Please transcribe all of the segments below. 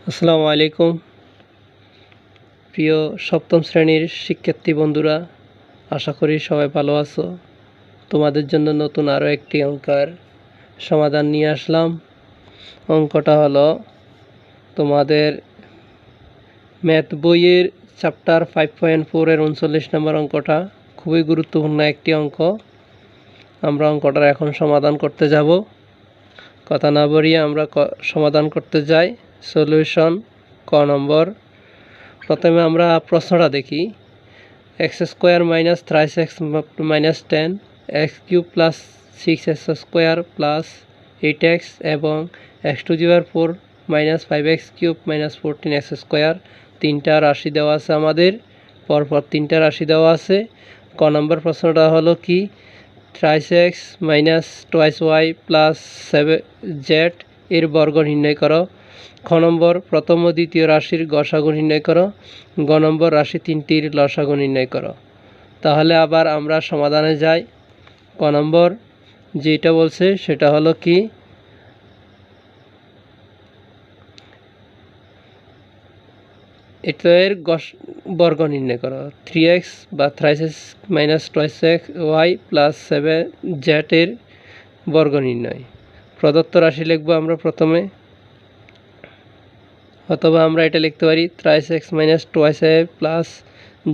আসসালামু আলাইকুম প্রিয় সপ্তম শ্রেণীর শিক্ষার্থী বন্ধুরা, আশা করি সবাই ভালো আছো। তোমাদের জন্য নতুন আরও একটি অঙ্কের সমাধান নিয়ে আসলাম। অঙ্কটা হলো তোমাদের ম্যাথ বইয়ের চ্যাপ্টার 5.4 এর 39 নম্বর অঙ্কটা। খুবই গুরুত্বপূর্ণ একটি অঙ্ক। আমরা অঙ্কটার এখন সমাধান করতে যাব। কথা না বাড়িয়ে আমরা সমাধান করতে যাই। সলিউশন ক নম্বর। প্রথমে আমরা প্রশ্নটা দেখি। X square minus 3x minus 10 x cube plus 6x square plus 8x এবং x to the power 4 minus 5x cube minus 14x square তিনটা রাশি দেওয়া আছে আমাদের, পরপর তিনটা রাশি দেওয়া আছে। ক নম্বর প্রশ্নটা হলো কি, 3x minus 2y plus 7z এর বর্গ নির্ণয় করো। খ নম্বর প্রথম ও দ্বিতীয় রাশির গসাগু নির্ণয় করো। গ নম্বর রাশি তিনটির লসাগু নির্ণয় করো। তাহলে আবার আমরা সমাধানে যাই। ক নম্বর যেটা বলছে সেটা হলো কি, এর বর্গ নির্ণয় করো। 3x বা 3x minus 2y plus 7z এর বর্গ নির্ণয়। প্রদত্ত রাশি লিখবো আমরা প্রথমে, অথবা আমরা এটা লিখতে পারি 3x minus 2y plus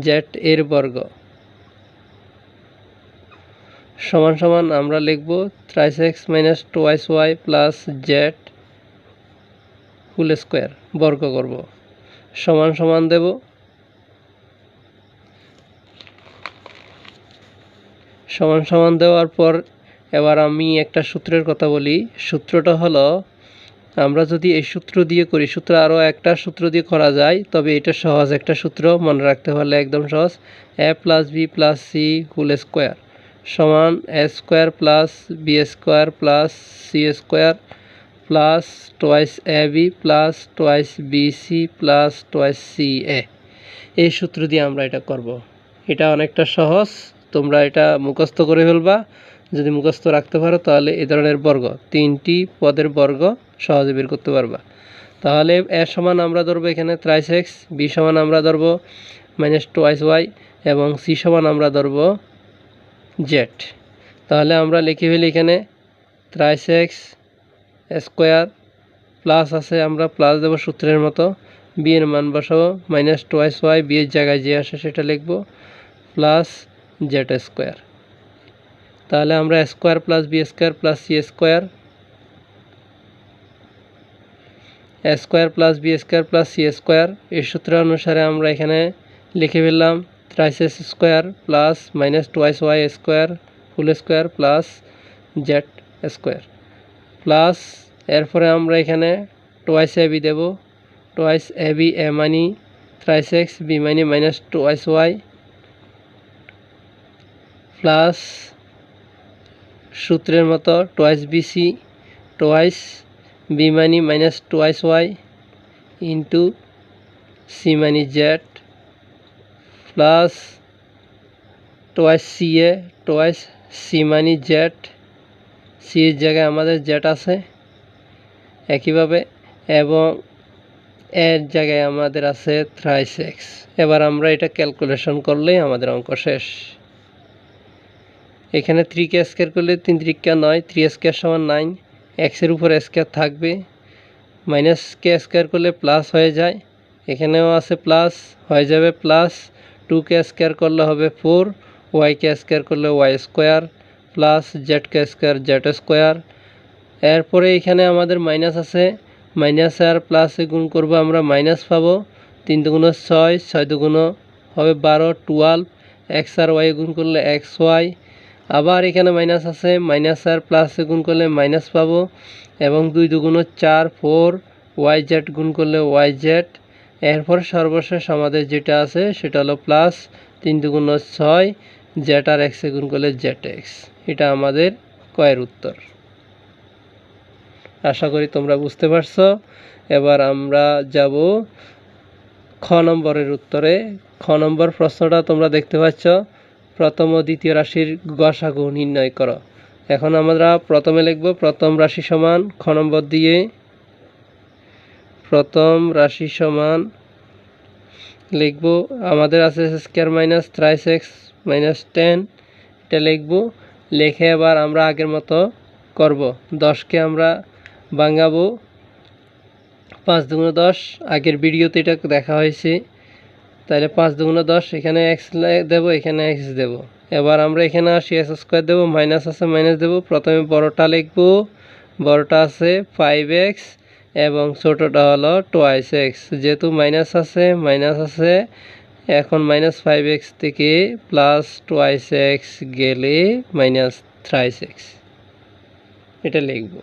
z এর বর্গ সমান সমান আমরা লিখব 3x minus 2y plus z whole square বর্গ করব, সমান সমান দেব। সমান সমান দেওয়ার পর এবার আমি একটা সূত্রের কথা বলি। সূত্রটা হলো, আমরা যদি এই সূত্র দিয়ে করি, সূত্র আরও একটা সূত্র দিয়ে করা যায়, তবে এটা সহজ একটা সূত্র, মনে রাখতে পারলে একদম সহজ। a plus B plus C whole square সমান a square plus B square plus C square plus twice A B plus twice B C plus twice C A. এই সূত্র দিয়ে আমরা এটা করব। এটা অনেকটা সহজ, তোমরা এটা মুখস্থ করে ফেলবা। যদি মুখস্থ রাখতে পারো তাহলে এ ধরনের বর্গ, তিনটি পদের বর্গ সহজে বের করতে পারবা। তাহলে এ সমান আমরা ধরবো এখানে 3x, বি সমান আমরা ধরবো মাইনাস 2y এবং সি সমান আমরা ধরবো z। তাহলে আমরা লিখে ফেলি এখানে 3x স্কোয়ার প্লাস আছে, আমরা প্লাস দেবো সূত্রের মতো, বি এর মান বসাবো মাইনাস 2y, বি এর জায়গায় যে আসে সেটা লিখবো, প্লাস z স্কোয়ার। তাহলে আমরা square plus B square plus C square, square plus B square plus C square এই সূত্র অনুসারে আমরা এখানে লিখে ফেললাম 3x square plus minus 2y square whole square plus z square plus, এরপরে আমরা এখানে টোয়াইস এ বি দেবো। টোয়াইস এ বি, এ মানি 3x, বি মানি মাইনাস 2y প্লাস সূত্রের মতো twice B C, twice B মানি মাইনাস 2y ইন্টু সি মানি জেড প্লাস টোয়াইস সি এ, টোয়াইস সি মানি জেড, সি এর জায়গায় আমাদের জেড আছে একইভাবে, এবং এর জায়গায় আমাদের আছে 3x। এবার আমরা এটা ক্যালকুলেশন করলেই আমাদের অঙ্ক শেষ। এখানে 3 কে স্কোয়ার করলে 3 3 9, 3 স্কোয়ার সমান 9, এক্সের উপর স্কোয়ার থাকবে, মাইনাস কে স্কোয়ার করলে প্লাস হয়ে যায়, এখানেও আছে প্লাস হয়ে যাবে প্লাস, 2 কে স্কোয়ার করলে হবে 4, ওয়াই কে স্কোয়ার করলে ওয়াই স্কোয়ার প্লাস জেড কে স্কোয়ার জেড স্কোয়ার। এরপরে এখানে আমাদের মাইনাস আছে, মাইনাস আর প্লাসে গুণ করবো আমরা মাইনাস পাবো, 3 দুগুণ 6, 6 দুগুণ হবে 12, 12, এক্স আর ওয়াই গুণ করলে এক্স ওয়াই। আবার এখানে মাইনাস আছে, মাইনাস আর প্লাসে গুণ করলে মাইনাস পাবো, এবং 2 দুগুণ 4, 4, ওয়াই জেড গুণ করলে ওয়াই জেড। এরপর সর্বশেষ আমাদের যেটা আছে সেটা হলো প্লাস 3 দুগুণ 6, জেড আর এক্সে গুণ করলে জেড এক্স। এটা আমাদের কয়ের উত্তর। আশা করি তোমরা বুঝতে পারছো। এবার আমরা যাব খ নম্বরের উত্তরে। খ নম্বর প্রশ্নটা তোমরা দেখতে পাচ্ছ, প্রথম ও দ্বিতীয় রাশির গসাগু নির্ণয় করো। এখন আমরা প্রথমে লিখব প্রথম রাশি সমান খ নম্বর দিয়ে প্রথম রাশি সমান লিখব আমাদের আছে square minus thrice x minus 10, এটা লিখব। লিখে এবার আমরা আগের মতো করব। 10কে আমরা ভাঙাবো 5 দুগুণ 10, আগের ভিডিওতে এটা দেখা হয়েছে। তাহলে 5 দুগুণ 10, এখানে এক্স দেব, এখানে এক্স দেব। এবার আমরা এখানে আসি এক্স স্কোয়ার দেবো, মাইনাস আছে মাইনাস দেবো। প্রথমে বড়টা লিখব, বড়টা আছে 5x এবং ছোটোটা হলো 2x। যেহেতু মাইনাস আছে, এখন মাইনাস 5x থেকে প্লাস 2x গেলে মাইনাস 3x, এটা লিখব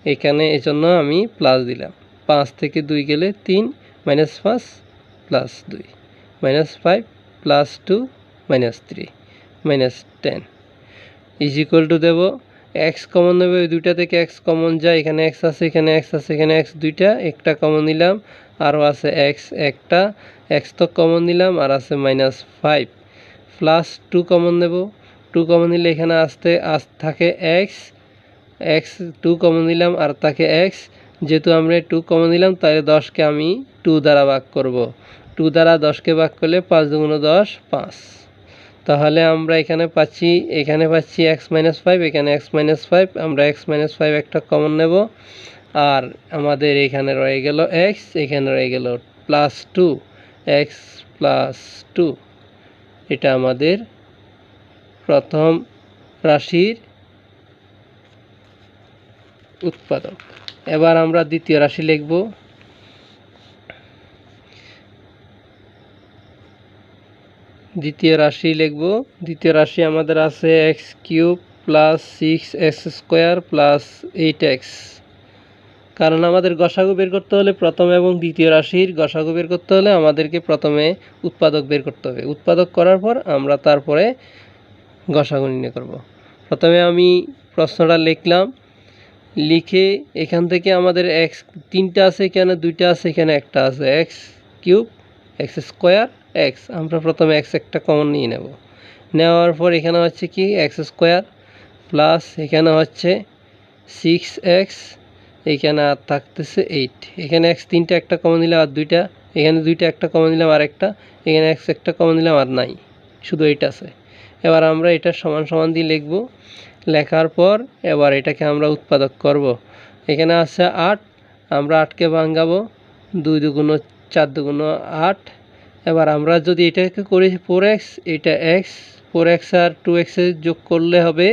এখানে। এই জন্য আমি প্লাস দিলাম। 5 থেকে 2 গেলে 3, minus 5 plus 2, minus 5 plus 2 minus 3 minus 10 is equal to দেব। এক্স কমন নেবে, ওই দুইটা থেকে এক্স কমন যায়। এখানে এক্স আছে, এখানে এক্স আছে, এখানে এক্স দুইটা, একটা কমন নিলাম। আরও আছে এক্স একটা, এক্স তো কমন নিলাম। আর আছে মাইনাস 5 প্লাস 2 কমন নেব। 2 কমন নিলে এখানে থাকে এক্স, এক্স 2 কমন নিলাম আর থাকে এক্স। যেহেতু আমরা 2 কমন নিলাম, তাহলে 10কে আমি 2 দ্বারা ভাগ করব। 2 দ্বারা 10কে ভাগ করলে 5 দুগুণ 10, 5। তাহলে আমরা এখানে পাচ্ছি এক্স মাইনাস 5, এখানে এক্স মাইনাস 5। আমরা এক্স মাইনাস 5 একটা কমন নেব। আর আমাদের এখানে রয়ে গেল এক্স, এখানে রয়ে গেল প্লাস 2, এক্স প্লাস 2। এটা আমাদের প্রথম রাশির উৎপাদক। এবার আমরা দ্বিতীয় রাশি লিখব। দ্বিতীয় রাশি আমাদের আছে x cube plus 6x square plus 8x। কারণ আমাদের গসাগু বের করতে হলে প্রথম এবং দ্বিতীয় রাশির গসাগু বের করতে হলে আমাদেরকে প্রথমে উৎপাদক বের করতে হবে। উৎপাদক করার পর আমরা তারপরে গসাগু নির্ণয় করব। প্রথমে আমি প্রশ্নটা লিখলাম, লিখে এখান থেকে আমাদের এক্স 3টা আছে, এখানে 2টা আছে, এখানে একটা আছে। X cube x square x, আমরা প্রথমে এক্স একটা কমন নিয়ে নেব। নেওয়ার পর এখানে হচ্ছে কি এক্স স্কোয়ার প্লাস এখানে হচ্ছে 6x, এখানে আর থাকতেছে 8। এখানে এক্স 3টা একটা কমন নিলাম আর 2টা, এখানে 2টা একটা কমন নিলাম আর একটা, এখানে এক্স একটা কমন নিলাম আর নাই, শুধু 8 আছে। এবার আমরা এটা সমান সমান দিয়ে লিখব। লেখার পর এবার এটাকে আমরা উৎপাদক করব। এখানে আছে 8, আমরা 8কে ভাঙাবো। 2 দুগুণ 4 দুগুণ 8। এবার আমরা যদি এটাকে করি 4x, এটা x, 4x আর 2x যোগ করলে হবে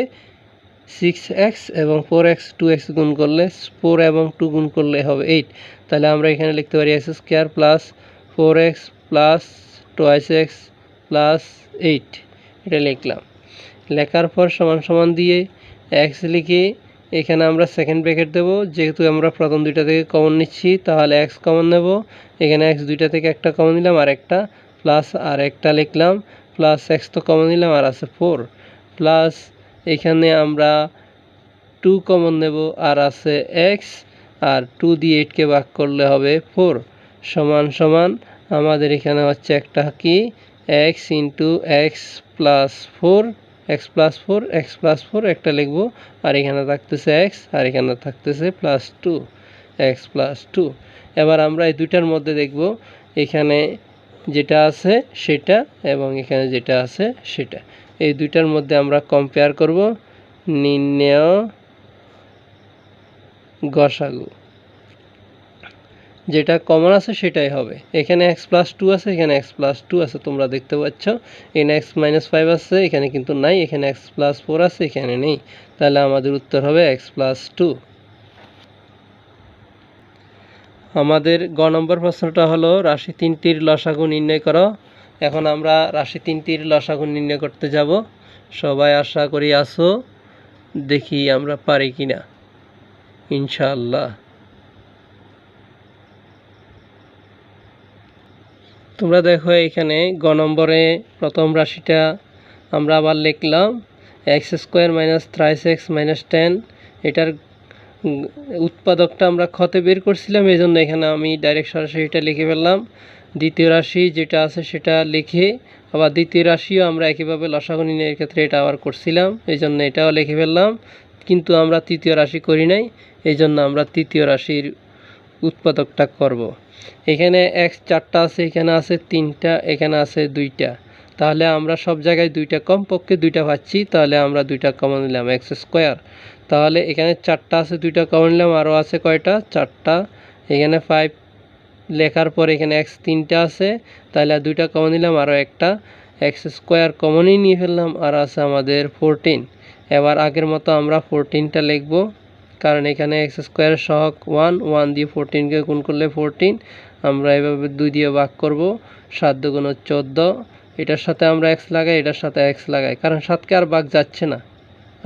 6x এবং 4x 2x গুণ করলে 4 এবং 2 গুণ করলে হবে 8। তাহলে আমরা এখানে লিখতে পারি x square plus 4x plus 2x plus 8, এটা লিখলাম। লেখার পর সমান সমান দিয়ে এক্স লিখে এখানে আমরা সেকেন্ড ব্র্যাকেট দেব। যেহেতু আমরা প্রথম দুইটা থেকে কমন নিচ্ছি, তাহলে এক্স কমন নেব। এখানে এক্স দুইটা থেকে একটা কমন নিলাম আর একটা, প্লাস আর একটা লিখলাম, প্লাস এক্স তো কমন নিলাম আর আছে 4, প্লাস এখানে আমরা 2 কমন নেব আর আছে এক্স, আর 2 দিয়ে 8কে ভাগ করলে হবে 4, সমান সমান আমাদের এখানে হচ্ছে একটা কি x into x plus 4, x plus 4 একটা লিখব। আর এখানে থাকতেছে এক্স আর এখানে থাকতেছে প্লাস 2, এক্স প্লাস 2। এবার আমরা এই দুইটার মধ্যে দেখব, এখানে যেটা আছে সেটা এবং এখানে যেটা আছে সেটা, এই দুইটার মধ্যে আমরা কম্পেয়ার করব। নির্ণেয় গসাগু, যেটা কমন আছে সেটাই হবে। এখানে x প্লাস 2 আছে, এখানে x প্লাস 2 আছে, তোমরা দেখতে পাচ্ছ। এখানে x মাইনাস 5 আছে, এখানে কিন্তু নাই। এখানে x প্লাস 4 আছে, এখানে নেই। তাহলে আমাদের উত্তর হবে x প্লাস 2। আমাদের গ নম্বর প্রশ্নটা হলো রাশি 3টির লসাগু নির্ণয় করো। এখন আমরা রাশি 3টির লসাগু নির্ণয় করতে যাব। সবাই আশা করি আসো, দেখি আমরা পারি কিনা, ইনশাআল্লাহ। তোমরা দেখো এখানে গ নম্বরে প্রথম রাশিটা আমরা আবার লিখলাম x square minus 3x minus 10। এটার উৎপাদকটা আমরা খতে বের করছিলাম, এই জন্য এখানে আমি ডাইরেক্ট সরাসরি এটা লিখে ফেললাম। দ্বিতীয় রাশি যেটা আছে সেটা লিখে আবার দ্বিতীয় রাশিও আমরা একইভাবে লসাগু নির্ণয়ের ক্ষেত্রে এটা আবার করছিলাম, এই জন্য এটাও লিখে ফেললাম। কিন্তু আমরা তৃতীয় রাশি করি নাই, এই জন্য আমরা তৃতীয় রাশির উৎপাদকটা করব। এখানে এক্স 4টা আছে, এখানে আছে 3টা, এখানে আছে 2টা। তাহলে আমরা সব জায়গায় 2টা, কমপক্ষে 2টা পাচ্ছি। তাহলে আমরা 2টা কমন নিলাম, এক্স স্কোয়ার। তাহলে এখানে 4টা আছে, 2টা কমন নিলাম, আরও আছে কয়টা? 4টা। এখানে 5 লেখার পর এখানে এক্স 3টা আছে, তাহলে 2টা কমন নিলাম, আরও একটা এক্স স্কোয়ার কমনই নিয়ে ফেললাম, আর আছে আমাদের 14। এবার আগের মতো আমরা 14টা লিখব, কারণ এখানে এক্স স্কোয়ারের সহগ 1 দিয়ে 14কে গুণ করলে 14। আমরা এভাবে 2 দিয়ে ভাগ করব, 7 দুগুণ 14। এটার সাথে আমরা এক্স লাগাই, এটার সাথে এক্স লাগাই, কারণ 7কে আর ভাগ যাচ্ছে না,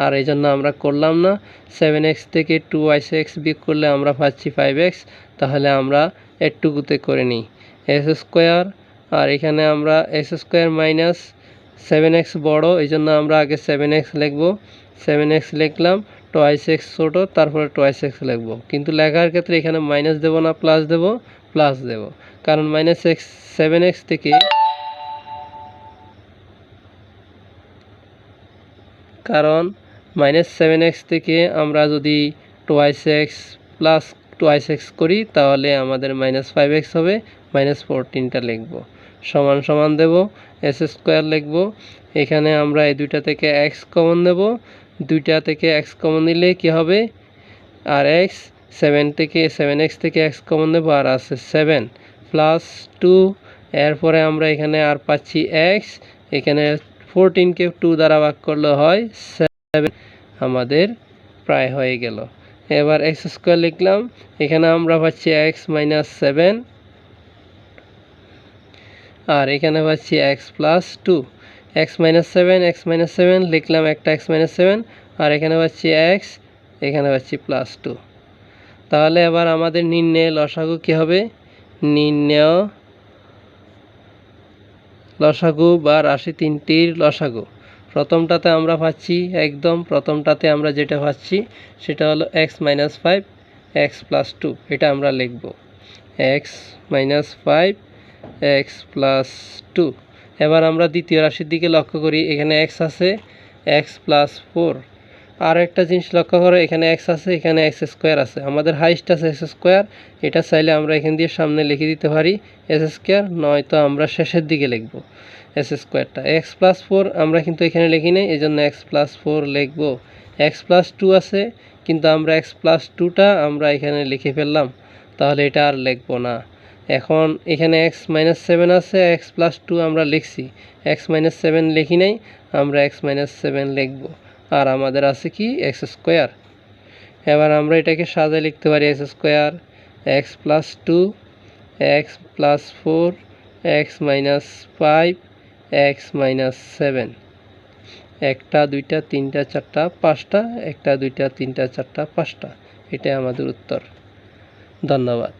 আর এই জন্য আমরা করলাম না। 7x থেকে 2y6 বিয়োগ করলে আমরা পাচ্ছি 5x। তাহলে আমরা এটুকুতে করে নিই এক্স স্কোয়ার, আর এখানে আমরা এক্স স্কোয়ার মাইনাস 7x বড়, এই জন্য আমরা আগে 7x লিখব। 7x লিখলাম, 2y6 ছোট, তারপরে 2y6 লিখব। কিন্তু লেখার ক্ষেত্রে এখানে মাইনাস দেব না, প্লাস দেব, প্লাস দেব, কারণ মাইনাস 7x থেকে, কারণ -7x থেকে আমরা যদি 2y6 প্লাস 2y6 করি তাহলে আমাদের -5x হবে। -14টা লিখব, সমান সমান দেব, এস স্কোয়ার লিখব। এখানে আমরা এই দুইটা থেকে x কমন নেব, দুইটা থেকে x কমন নিলে কি হবে? আর x 7x থেকে x কমন নেব, আর আছে 7 প্লাস 2। এরপরে আমরা এখানে আর পাচ্ছি x, এখানে 14কে 2 দ্বারা ভাগ করলে হয় 7, আমাদের প্রায় হয়ে গেল। এবার এক্স স্কোয়ার লিখলাম, এখানে আমরা পাচ্ছি x মাইনাস 7, আর এখানে পাচ্ছি x প্লাস 2। x মাইনাস 7 লিখলাম, একটা x মাইনাস 7, আর এখানে পাচ্ছি x, এখানে পাচ্ছি প্লাস 2। তাহলে এবার আমাদের নির্ণয় লসাগু কী হবে? নির্ণয় লসাগু বা রাশি 3টির লসাগু। প্রথমটাতে আমরা পাচ্ছি, একদম প্রথমটাতে আমরা যেটা পাচ্ছি সেটা হলো x মাইনাস 5 x প্লাস 2, এটা আমরা লিখব x মাইনাস 5 x প্লাস 2। এবার আমরা দ্বিতীয় রাশির দিকে লক্ষ্য করি, এখানে x আছে, x প্লাস 4। আর একটা জিনিস লক্ষ্য করো, এখানে x আছে, এখানে x স্কোয়ার আছে, আমাদের হাইস্ট আছে x স্কোয়ার। এটা চাইলে আমরা এখান দিয়ে সামনে লিখে দিতে পারি s স্কোয়ার, নয়তো আমরা শেষের দিকে লিখব s স্কোয়ারটা। x প্লাস 4 আমরা কিন্তু এখানে লিখি নাই, এই জন্য x প্লাস 4 লিখব। x প্লাস 2 আছে, কিন্তু আমরা x প্লাস 2টা আমরা এখানে লিখে ফেললাম, তাহলে এটা আর লিখব না। এখন এখানে x মাইনাস 7 আছে, x প্লাস 2 আমরা লিখছি, x মাইনাস 7 লিখি নাই, আমরা x মাইনাস 7 লিখব। আর আমাদের আছে কি? X square. এবার আমরা এটাকে সাজায় লিখতে পারি x square, x plus 2, x plus 4, x minus 5, x minus 7। একটা, দুইটা, তিনটা, চারটা, পাঁচটা, একটা, দুইটা, তিনটা, চারটা, পাঁচটা। এটাই আমাদের উত্তর। ধন্যবাদ।